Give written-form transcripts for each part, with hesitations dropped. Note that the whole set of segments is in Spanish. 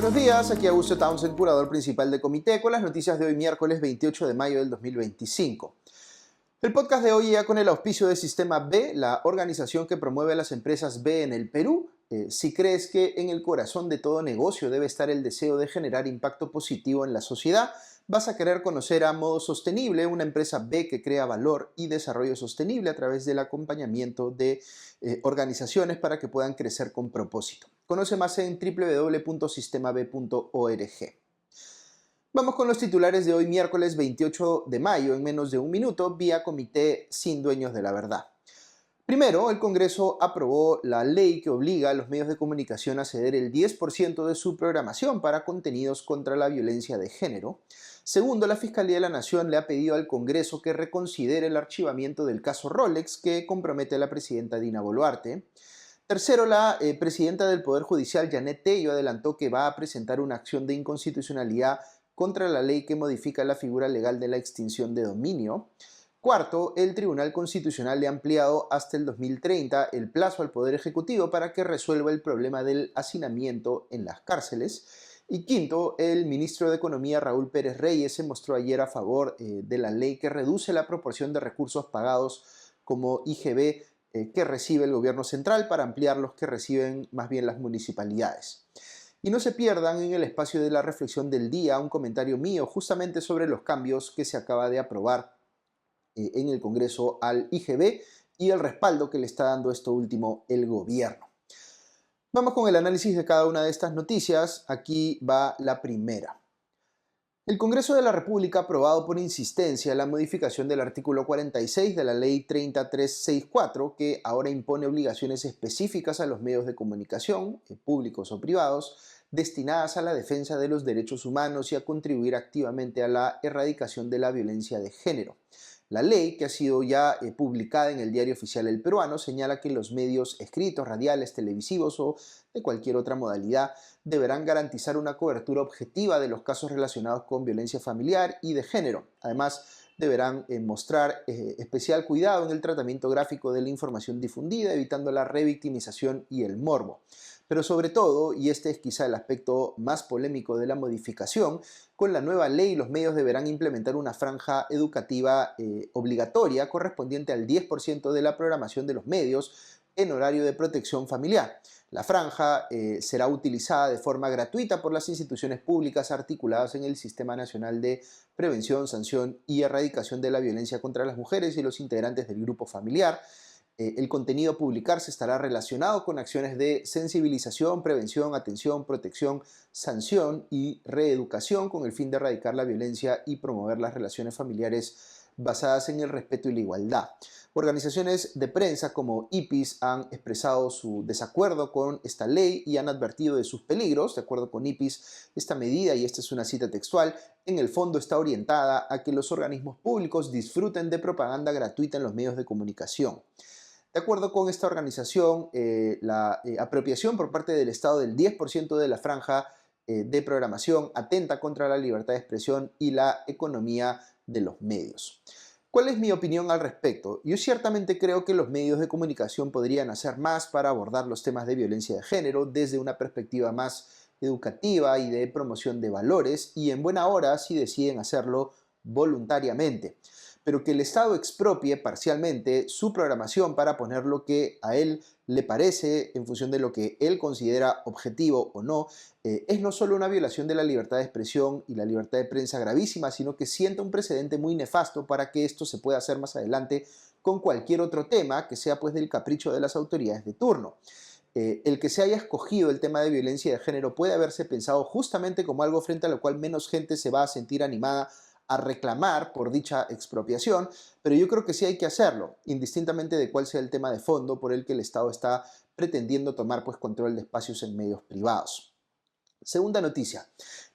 Buenos días, aquí Augusto Townsend, curador principal de Comité, con las noticias de hoy miércoles 28 de mayo del 2025. El podcast de hoy llega con el auspicio de Sistema B, la organización que promueve a las empresas B en el Perú. Si crees que en el corazón de todo negocio debe estar el deseo de generar impacto positivo en la sociedad, vas a querer conocer a Modo Sostenible, una empresa B que crea valor y desarrollo sostenible a través del acompañamiento de organizaciones para que puedan crecer con propósito. Conoce más en www.sistemab.org. Vamos con los titulares de hoy miércoles 28 de mayo en menos de un minuto vía Comité Sin Dueños de la Verdad. Primero, el Congreso aprobó la ley que obliga a los medios de comunicación a ceder el 10% de su programación para contenidos contra la violencia de género. Segundo, la Fiscalía de la Nación le ha pedido al Congreso que reconsidere el archivamiento del caso Rolex que compromete a la presidenta Dina Boluarte. Tercero, la presidenta del Poder Judicial, Janet Tello, adelantó que va a presentar una acción de inconstitucionalidad contra la ley que modifica la figura legal de la extinción de dominio. Cuarto, el Tribunal Constitucional le ha ampliado hasta el 2030 el plazo al Poder Ejecutivo para que resuelva el problema del hacinamiento en las cárceles. Y quinto, el ministro de Economía, Raúl Pérez Reyes, se mostró ayer a favor de la ley que reduce la proporción de recursos pagados como IGB que recibe el gobierno central para ampliar los que reciben más bien las municipalidades. Y no se pierdan en el espacio de la reflexión del día un comentario mío justamente sobre los cambios que se acaba de aprobar en el Congreso al IGB y el respaldo que le está dando esto último el gobierno. Vamos con el análisis de cada una de estas noticias. Aquí va la primera. El Congreso de la República ha aprobado por insistencia la modificación del artículo 46 de la Ley 30364, que ahora impone obligaciones específicas a los medios de comunicación, públicos o privados, destinadas a la defensa de los derechos humanos y a contribuir activamente a la erradicación de la violencia de género. La ley, que ha sido ya publicada en el Diario Oficial El Peruano, señala que los medios escritos, radiales, televisivos o de cualquier otra modalidad deberán garantizar una cobertura objetiva de los casos relacionados con violencia familiar y de género. Además, deberán mostrar especial cuidado en el tratamiento gráfico de la información difundida, evitando la revictimización y el morbo. Pero sobre todo, y este es quizá el aspecto más polémico de la modificación, con la nueva ley los medios deberán implementar una franja educativa obligatoria correspondiente al 10% de la programación de los medios en horario de protección familiar. La franja será utilizada de forma gratuita por las instituciones públicas articuladas en el Sistema Nacional de Prevención, Sanción y Erradicación de la Violencia contra las Mujeres y los integrantes del grupo familiar. El contenido a publicarse estará relacionado con acciones de sensibilización, prevención, atención, protección, sanción y reeducación con el fin de erradicar la violencia y promover las relaciones familiares basadas en el respeto y la igualdad. Organizaciones de prensa como IPIS han expresado su desacuerdo con esta ley y han advertido de sus peligros. De acuerdo con IPIS, esta medida, y esta es una cita textual, en el fondo está orientada a que los organismos públicos disfruten de propaganda gratuita en los medios de comunicación. De acuerdo con esta organización, la apropiación por parte del Estado del 10% de la franja de programación atenta contra la libertad de expresión y la economía de los medios. ¿Cuál es mi opinión al respecto? Yo ciertamente creo que los medios de comunicación podrían hacer más para abordar los temas de violencia de género desde una perspectiva más educativa y de promoción de valores, y en buena hora si deciden hacerlo voluntariamente. Pero que el Estado expropie parcialmente su programación para poner lo que a él le parece en función de lo que él considera objetivo o no, es no solo una violación de la libertad de expresión y la libertad de prensa gravísima, sino que sienta un precedente muy nefasto para que esto se pueda hacer más adelante con cualquier otro tema que sea pues del capricho de las autoridades de turno. El que se haya escogido el tema de violencia de género puede haberse pensado justamente como algo frente a lo cual menos gente se va a sentir animada a reclamar por dicha expropiación, pero yo creo que sí hay que hacerlo, indistintamente de cuál sea el tema de fondo por el que el Estado está pretendiendo tomar pues control de espacios en medios privados. Segunda noticia.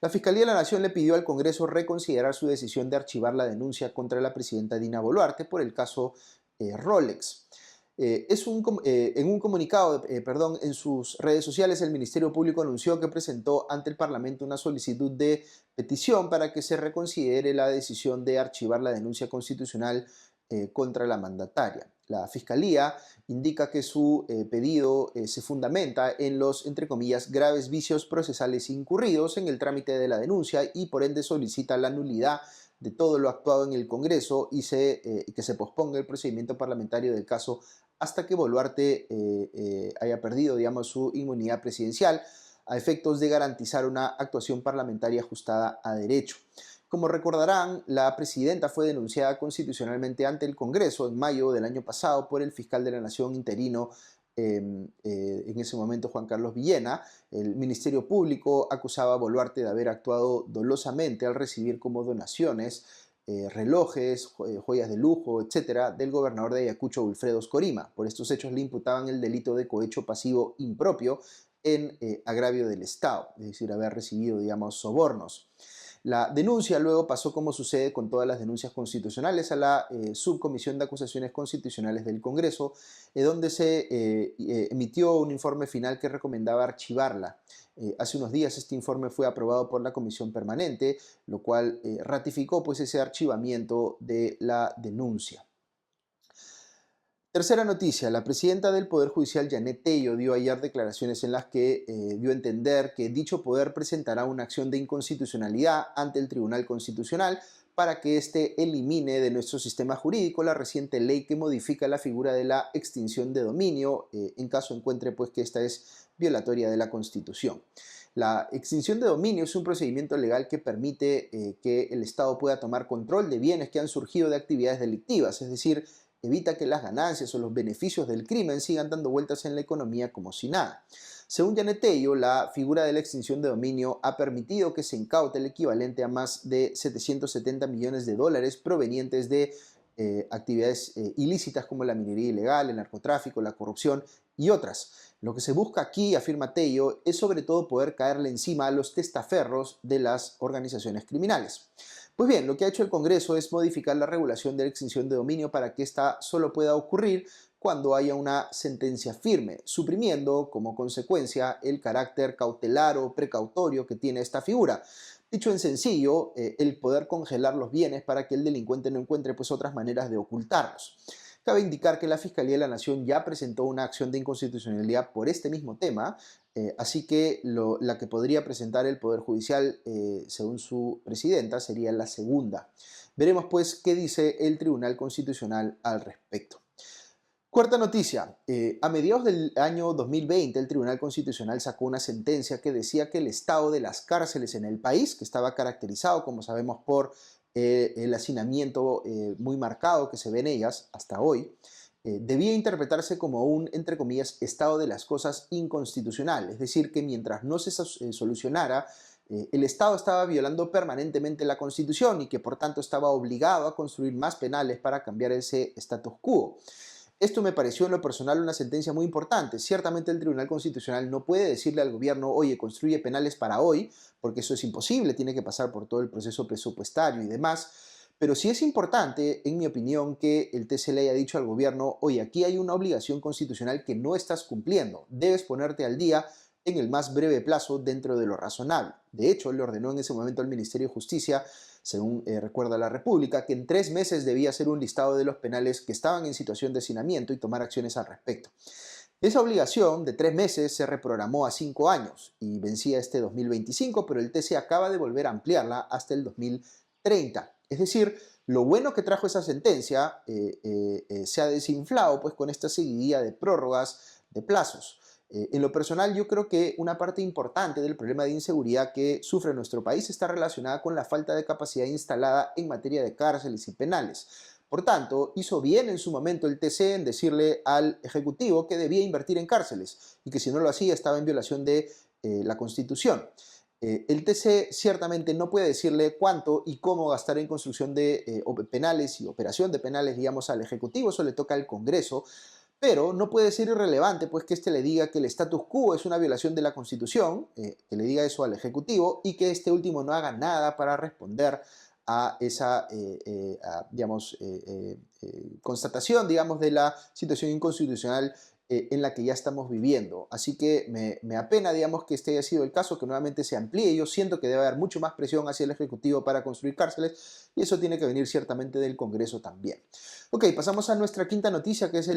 La Fiscalía de la Nación le pidió al Congreso reconsiderar su decisión de archivar la denuncia contra la presidenta Dina Boluarte por el caso Rolex. En un comunicado, en sus redes sociales, el Ministerio Público anunció que presentó ante el Parlamento una solicitud de petición para que se reconsidere la decisión de archivar la denuncia constitucional contra la mandataria. La Fiscalía indica que su pedido se fundamenta en los, entre comillas, graves vicios procesales incurridos en el trámite de la denuncia y por ende solicita la nulidad de todo lo actuado en el Congreso y que se posponga el procedimiento parlamentario del caso hasta que Boluarte haya perdido, digamos, su inmunidad presidencial a efectos de garantizar una actuación parlamentaria ajustada a derecho. Como recordarán, la presidenta fue denunciada constitucionalmente ante el Congreso en mayo del año pasado por el fiscal de la Nación interino, en ese momento Juan Carlos Villena. El Ministerio Público acusaba a Boluarte de haber actuado dolosamente al recibir como donaciones relojes, joyas de lujo, etcétera, del gobernador de Ayacucho, Wilfredo Oscorima. Por estos hechos le imputaban el delito de cohecho pasivo impropio en agravio del Estado, es decir, haber recibido, digamos, sobornos. La denuncia luego pasó, como sucede con todas las denuncias constitucionales, a la Subcomisión de Acusaciones Constitucionales del Congreso, donde se emitió un informe final que recomendaba archivarla. Hace unos días este informe fue aprobado por la Comisión Permanente, lo cual ratificó pues ese archivamiento de la denuncia. Tercera noticia, la presidenta del Poder Judicial, Yanet Tello, dio ayer declaraciones en las que dio a entender que dicho poder presentará una acción de inconstitucionalidad ante el Tribunal Constitucional para que éste elimine de nuestro sistema jurídico la reciente ley que modifica la figura de la extinción de dominio, en caso encuentre pues que esta es violatoria de la Constitución. La extinción de dominio es un procedimiento legal que permite que el Estado pueda tomar control de bienes que han surgido de actividades delictivas, es decir, evita que las ganancias o los beneficios del crimen sigan dando vueltas en la economía como si nada. Según Yanet Tello, la figura de la extinción de dominio ha permitido que se incaute el equivalente a más de 770 millones de dólares provenientes de actividades ilícitas como la minería ilegal, el narcotráfico, la corrupción y otras. Lo que se busca aquí, afirma Tello, es sobre todo poder caerle encima a los testaferros de las organizaciones criminales. Pues bien, lo que ha hecho el Congreso es modificar la regulación de la extinción de dominio para que ésta solo pueda ocurrir cuando haya una sentencia firme, suprimiendo como consecuencia el carácter cautelar o precautorio que tiene esta figura. Dicho en sencillo, el poder congelar los bienes para que el delincuente no encuentre pues otras maneras de ocultarlos. Cabe indicar que la Fiscalía de la Nación ya presentó una acción de inconstitucionalidad por este mismo tema, así que la que podría presentar el Poder Judicial, según su presidenta, sería la segunda. Veremos pues qué dice el Tribunal Constitucional al respecto. Cuarta noticia, a mediados del año 2020 el Tribunal Constitucional sacó una sentencia que decía que el estado de las cárceles en el país, que estaba caracterizado, como sabemos, por el hacinamiento muy marcado que se ve en ellas hasta hoy, debía interpretarse como un, entre comillas, estado de las cosas inconstitucional, es decir, que mientras no se solucionara, el Estado estaba violando permanentemente la Constitución y que por tanto estaba obligado a construir más penales para cambiar ese status quo. Esto me pareció en lo personal una sentencia muy importante. Ciertamente el Tribunal Constitucional no puede decirle al gobierno, oye, construye penales para hoy, porque eso es imposible, tiene que pasar por todo el proceso presupuestario y demás. Pero sí es importante, en mi opinión, que el TC le haya dicho al gobierno, oye, aquí hay una obligación constitucional que no estás cumpliendo, debes ponerte al día en el más breve plazo dentro de lo razonable. De hecho, le ordenó en ese momento al Ministerio de Justicia, según recuerda la República, que en 3 meses debía hacer un listado de los penales que estaban en situación de hacinamiento y tomar acciones al respecto. Esa obligación de 3 meses se reprogramó a 5 años y vencía este 2025, pero el TC acaba de volver a ampliarla hasta el 2030. Es decir, lo bueno que trajo esa sentencia se ha desinflado pues, con esta seguidilla de prórrogas de plazos. En lo personal, yo creo que una parte importante del problema de inseguridad que sufre nuestro país está relacionada con la falta de capacidad instalada en materia de cárceles y penales. Por tanto, hizo bien en su momento el TC en decirle al Ejecutivo que debía invertir en cárceles y que si no lo hacía estaba en violación de la Constitución. El TC ciertamente no puede decirle cuánto y cómo gastar en construcción de penales y operación de penales, digamos, al Ejecutivo, eso le toca al Congreso. Pero no puede ser irrelevante pues que éste le diga que el status quo es una violación de la Constitución, que le diga eso al Ejecutivo y que este último no haga nada para responder a esa constatación, digamos, de la situación inconstitucional en la que ya estamos viviendo. Así que me apena, digamos, que este haya sido el caso, que nuevamente se amplíe. Yo siento que debe haber mucho más presión hacia el Ejecutivo para construir cárceles y eso tiene que venir ciertamente del Congreso también. Ok, pasamos a nuestra quinta noticia, que es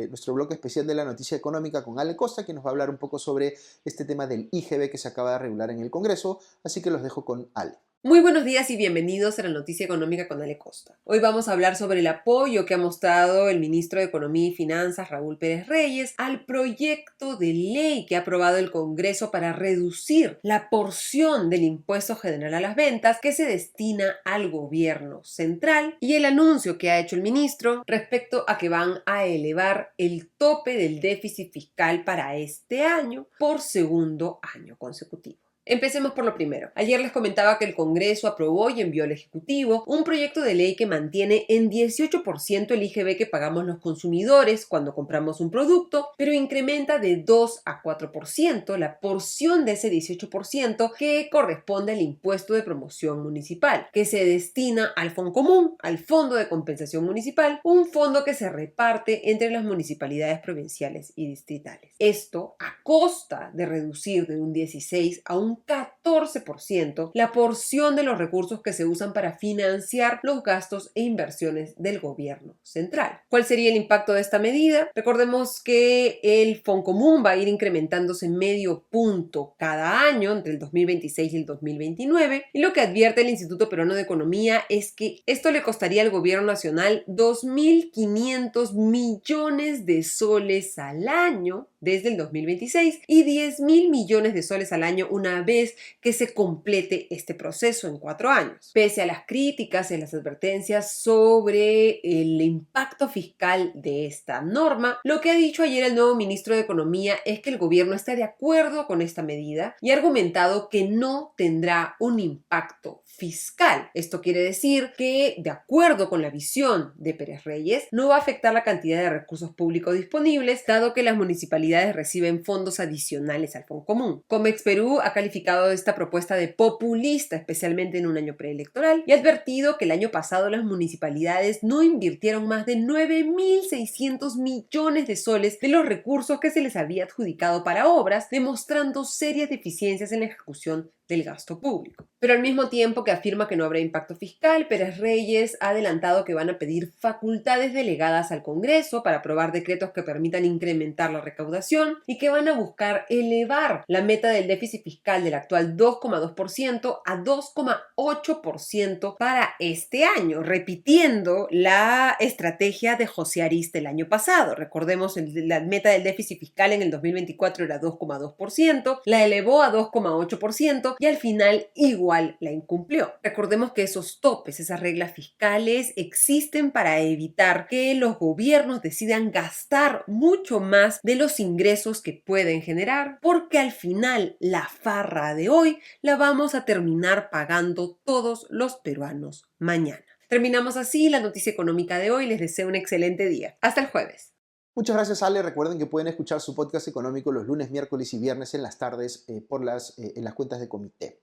nuestro bloque especial de la noticia económica con Ale Costa, que nos va a hablar un poco sobre este tema del IGB que se acaba de regular en el Congreso, así que los dejo con Ale. Muy buenos días y bienvenidos a la Noticia Económica con Ale Costa. Hoy vamos a hablar sobre el apoyo que ha mostrado el ministro de Economía y Finanzas, Raúl Pérez Reyes, al proyecto de ley que ha aprobado el Congreso para reducir la porción del impuesto general a las ventas que se destina al gobierno central y el anuncio que ha hecho el ministro respecto a que van a elevar el tope del déficit fiscal para este año por segundo año consecutivo. Empecemos por lo primero. Ayer les comentaba que el Congreso aprobó y envió al Ejecutivo un proyecto de ley que mantiene en 18% el IGB que pagamos los consumidores cuando compramos un producto, pero incrementa de 2 a 4% la porción de ese 18% que corresponde al impuesto de promoción municipal, que se destina al Foncomún, al Fondo de Compensación Municipal, un fondo que se reparte entre las municipalidades provinciales y distritales. Esto a costa de reducir de un 16 a un 14% la porción de los recursos que se usan para financiar los gastos e inversiones del gobierno central. ¿Cuál sería el impacto de esta medida? Recordemos que el Foncomún va a ir incrementándose medio punto cada año entre el 2026 y el 2029 y lo que advierte el Instituto Peruano de Economía es que esto le costaría al gobierno nacional 2.500 millones de soles al año desde el 2026 y 10.000 millones de soles al año una vez que se complete este proceso en 4 años. Pese a las críticas y las advertencias sobre el impacto fiscal de esta norma, lo que ha dicho ayer el nuevo ministro de Economía es que el gobierno está de acuerdo con esta medida y ha argumentado que no tendrá un impacto fiscal. Esto quiere decir que, de acuerdo con la visión de Pérez Reyes, no va a afectar la cantidad de recursos públicos disponibles, dado que las municipalidades reciben fondos adicionales al Foncomún. Comex Perú ha calificado esta propuesta de populista, especialmente en un año preelectoral, y ha advertido que el año pasado las municipalidades no invirtieron más de 9.600 millones de soles de los recursos que se les había adjudicado para obras, demostrando serias deficiencias en la ejecución del gasto público. Pero al mismo tiempo que afirma que no habrá impacto fiscal, Pérez Reyes ha adelantado que van a pedir facultades delegadas al Congreso para aprobar decretos que permitan incrementar la recaudación y que van a buscar elevar la meta del déficit fiscal del actual 2,2% a 2,8% para este año, repitiendo la estrategia de José Ariste el año pasado. Recordemos, la meta del déficit fiscal en el 2024 era 2,2%, la elevó a 2,8% y al final igual la incumplió. Recordemos que esos topes, esas reglas fiscales existen para evitar que los gobiernos decidan gastar mucho más de los ingresos que pueden generar, porque al final la farra de hoy la vamos a terminar pagando todos los peruanos mañana. Terminamos así la noticia económica de hoy. Les deseo un excelente día. Hasta el jueves. Muchas gracias, Ale. Recuerden que pueden escuchar su podcast económico los lunes, miércoles y viernes en las tardes en las cuentas de Comité.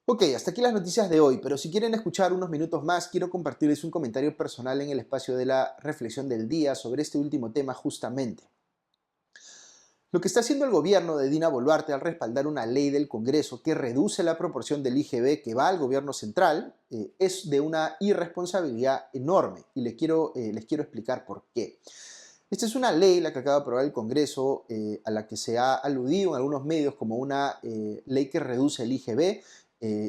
Ok, hasta aquí las noticias de hoy, pero si quieren escuchar unos minutos más, quiero compartirles un comentario personal en el espacio de la reflexión del día sobre este último tema justamente. Lo que está haciendo el gobierno de Dina Boluarte al respaldar una ley del Congreso que reduce la proporción del IGB que va al gobierno central es de una irresponsabilidad enorme y les quiero explicar por qué. Esta es una ley, la que acaba de aprobar el Congreso, a la que se ha aludido en algunos medios como una ley que reduce el IGB.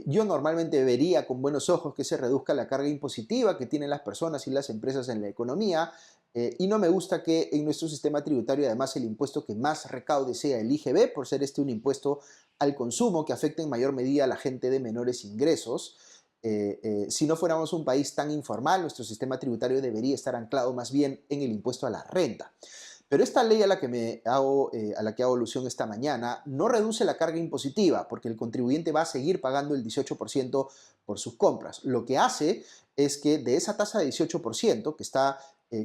Yo normalmente vería con buenos ojos que se reduzca la carga impositiva que tienen las personas y las empresas en la economía, y no me gusta que en nuestro sistema tributario además el impuesto que más recaude sea el IGB, por ser este un impuesto al consumo que afecta en mayor medida a la gente de menores ingresos. Si no fuéramos un país tan informal, nuestro sistema tributario debería estar anclado más bien en el impuesto a la renta. Pero esta ley a la que hago alusión esta mañana no reduce la carga impositiva porque el contribuyente va a seguir pagando el 18% por sus compras. Lo que hace es que de esa tasa de 18%, que está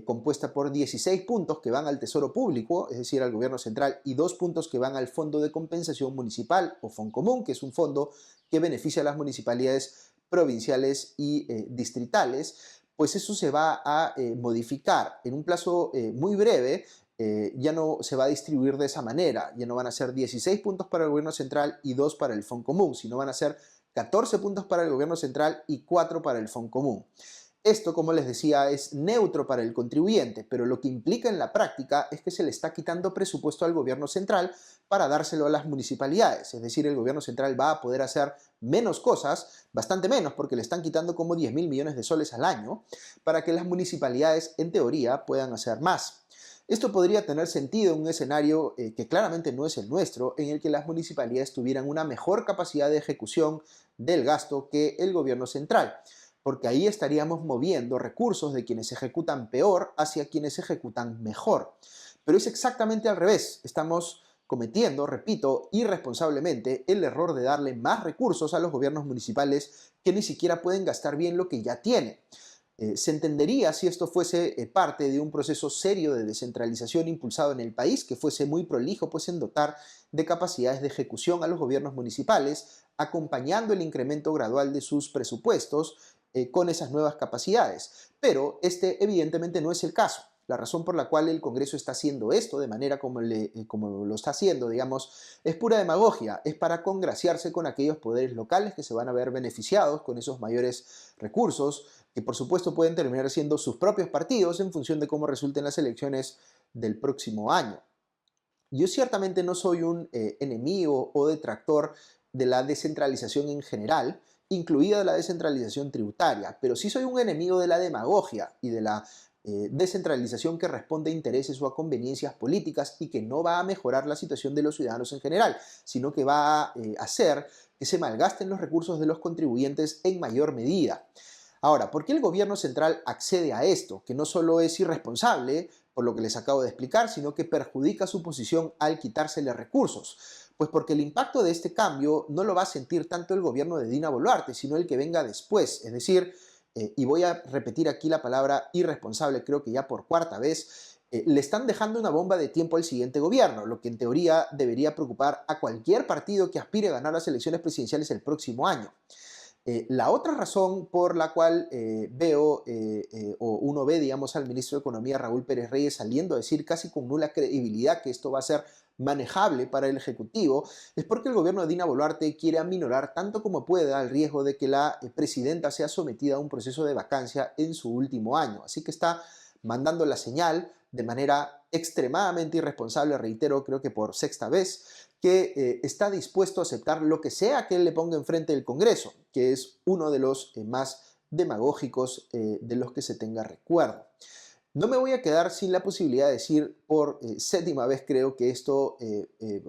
compuesta por 16 puntos que van al Tesoro Público, es decir, al Gobierno Central, y 2 puntos que van al Fondo de Compensación Municipal o Foncomún, que es un fondo que beneficia a las municipalidades provinciales y distritales, pues eso se va a modificar en un plazo muy breve, ya no se va a distribuir de esa manera, ya no van a ser 16 puntos para el gobierno central y 2 para el Fondo Común, sino van a ser 14 puntos para el gobierno central y 4 para el Fondo Común. Esto, como les decía, es neutro para el contribuyente, pero lo que implica en la práctica es que se le está quitando presupuesto al gobierno central para dárselo a las municipalidades. Es decir, el gobierno central va a poder hacer menos cosas, bastante menos, porque le están quitando como 10.000 millones de soles al año, para que las municipalidades, en teoría, puedan hacer más. Esto podría tener sentido en un escenario que claramente no es el nuestro, en el que las municipalidades tuvieran una mejor capacidad de ejecución del gasto que el gobierno central, porque ahí estaríamos moviendo recursos de quienes ejecutan peor hacia quienes ejecutan mejor. Pero es exactamente al revés. Estamos cometiendo, repito, irresponsablemente el error de darle más recursos a los gobiernos municipales que ni siquiera pueden gastar bien lo que ya tienen. Se entendería si esto fuese parte de un proceso serio de descentralización impulsado en el país, que fuese muy prolijo pues, en dotar de capacidades de ejecución a los gobiernos municipales, acompañando el incremento gradual de sus presupuestos con esas nuevas capacidades. Pero este evidentemente no es el caso. La razón por la cual el Congreso está haciendo esto de manera como lo está haciendo, digamos, es pura demagogia. Es para congraciarse con aquellos poderes locales que se van a ver beneficiados con esos mayores recursos, que por supuesto pueden terminar siendo sus propios partidos en función de cómo resulten las elecciones del próximo año. Yo ciertamente no soy un enemigo o detractor de la descentralización en general, incluida la descentralización tributaria, pero sí soy un enemigo de la demagogia y de la descentralización que responde a intereses o a conveniencias políticas y que no va a mejorar la situación de los ciudadanos en general, sino que va a hacer que se malgasten los recursos de los contribuyentes en mayor medida. Ahora, ¿por qué el gobierno central accede a esto? Que no solo es irresponsable, por lo que les acabo de explicar, sino que perjudica su posición al quitársele recursos. Pues porque el impacto de este cambio no lo va a sentir tanto el gobierno de Dina Boluarte, sino el que venga después. Es decir, y voy a repetir aquí la palabra irresponsable, creo que ya por cuarta vez, le están dejando una bomba de tiempo al siguiente gobierno, lo que en teoría debería preocupar a cualquier partido que aspire a ganar las elecciones presidenciales el próximo año. La otra razón por la cual uno ve, digamos, al ministro de Economía, Raúl Pérez Reyes, saliendo a decir casi con nula credibilidad que esto va a ser manejable para el Ejecutivo, es porque el gobierno de Dina Boluarte quiere aminorar tanto como pueda el riesgo de que la presidenta sea sometida a un proceso de vacancia en su último año. Así que está mandando la señal de manera extremadamente irresponsable, reitero, creo que por sexta vez, que está dispuesto a aceptar lo que sea que él le ponga enfrente del Congreso, que es uno de los más demagógicos de los que se tenga recuerdo. No me voy a quedar sin la posibilidad de decir por séptima vez, creo que esto,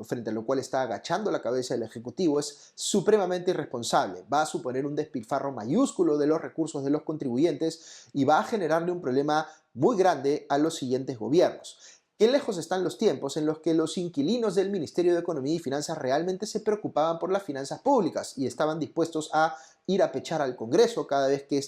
frente a lo cual está agachando la cabeza del Ejecutivo, es supremamente irresponsable. Va a suponer un despilfarro mayúsculo de los recursos de los contribuyentes y va a generarle un problema muy grande a los siguientes gobiernos. Qué lejos están los tiempos en los que los inquilinos del Ministerio de Economía y Finanzas realmente se preocupaban por las finanzas públicas y estaban dispuestos a ir a pechar al Congreso cada vez que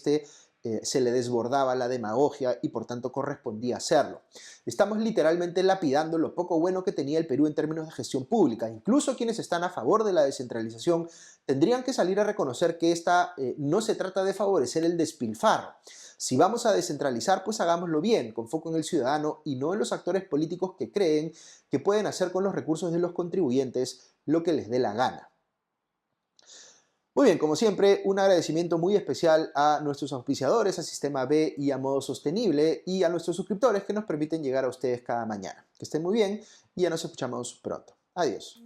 se le desbordaba la demagogia y por tanto correspondía hacerlo. Estamos literalmente lapidando lo poco bueno que tenía el Perú en términos de gestión pública. Incluso quienes están a favor de la descentralización tendrían que salir a reconocer que esta no se trata de favorecer el despilfarro. Si vamos a descentralizar, pues hagámoslo bien, con foco en el ciudadano y no en los actores políticos que creen que pueden hacer con los recursos de los contribuyentes lo que les dé la gana. Muy bien, como siempre, un agradecimiento muy especial a nuestros auspiciadores, a Sistema B y a Modo Sostenible, y a nuestros suscriptores que nos permiten llegar a ustedes cada mañana. Que estén muy bien y ya nos escuchamos pronto. Adiós.